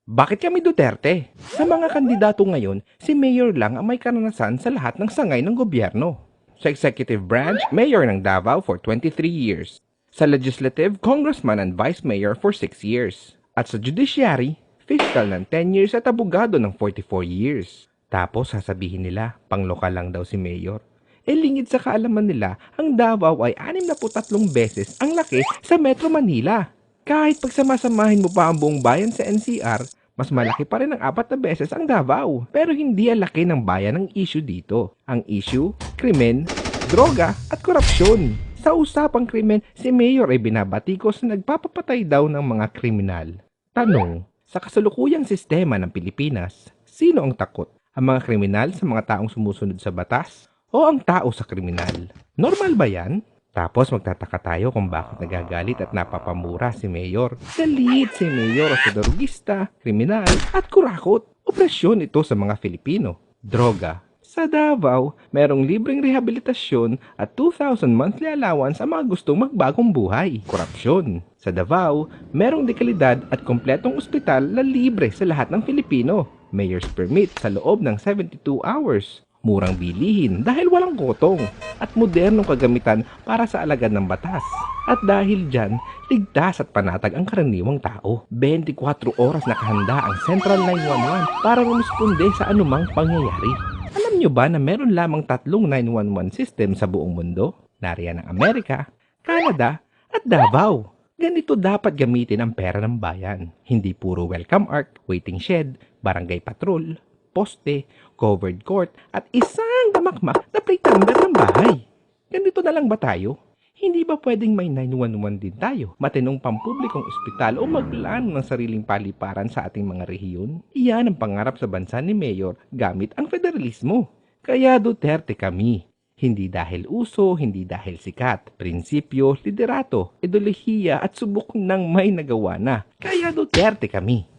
Bakit kami Duterte? Sa mga kandidato ngayon, si Mayor lang ang may karanasan sa lahat ng sangay ng gobyerno. Sa executive branch, Mayor ng Davao for 23 years. Sa legislative, Congressman and Vice Mayor for 6 years. At sa judiciary, fiscal ng 10 years at abogado ng 44 years. Tapos sasabihin nila, panglokal lang daw si Mayor. Lingid sa kaalaman nila, ang Davao ay 63 beses ang laki sa Metro Manila. Kahit pagsamasamahin mo pa ang buong bayan sa NCR, mas malaki pa rin ang 4 beses ang Davao. Pero hindi ang laki ng bayan ang issue dito. Ang issue, krimen, droga at korupsyon. Sa usapang krimen, si Mayor ay binabatikos na nagpapapatay daw ng mga kriminal. Tanong, sa kasalukuyang sistema ng Pilipinas, sino ang takot? Ang mga kriminal sa mga taong sumusunod sa batas? O ang tao sa kriminal? Normal ba yan? Tapos magtataka tayo kung bakit nagagalit at napapamura si Mayor. Galit si Mayor sa drogista, kriminal at kurakot. Operasyon ito sa mga Filipino. Droga. Sa Davao, merong libreng rehabilitasyon at 2,000 monthly allowance ang mga gustong magbagong buhay. Korupsyon. Sa Davao, merong dekalidad at kompletong ospital na libre sa lahat ng Filipino. Mayor's permit sa loob ng 72 hours. Murang bilihin dahil walang kotong at modernong kagamitan para sa alagad ng batas. At dahil dyan, ligtas at panatag ang karaniwang tao. 24 oras nakahanda ang Central 911 para rumisponde sa anumang pangyayari. Alam nyo ba na meron lamang 3 911 system sa buong mundo? Nariyan ang Amerika, Canada at Davao. Ganito dapat gamitin ang pera ng bayan. Hindi puro welcome ark, waiting shed, barangay patrol, poste, covered court, at isang damakmak na pretender ng bahay. Ganito na lang ba tayo? Hindi ba pwedeng may 911 din tayo? Matinong pampublikong ospital o magplano ng sariling paliparan sa ating mga rehiyon? Iyan ang pangarap sa bansa ni Mayor gamit ang federalismo. Kaya Duterte kami. Hindi dahil uso, hindi dahil sikat. Prinsipyo, liderato, ideolohiya at subok ng may nagawa na. Kaya Duterte kami.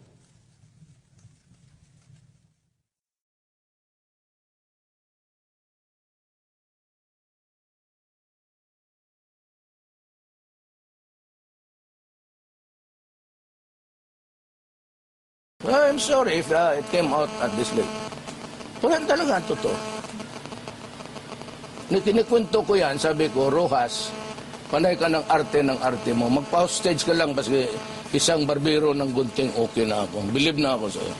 I'm sorry if it came out at this late. Pero yan talaga ang totoo. Kinikwento ko yan, sabi ko, Rojas, panay ka ng arte mo. Magpa-hostage ka lang kasi isang barbero ng gunting okay na ako. Believe na ako sa'yo.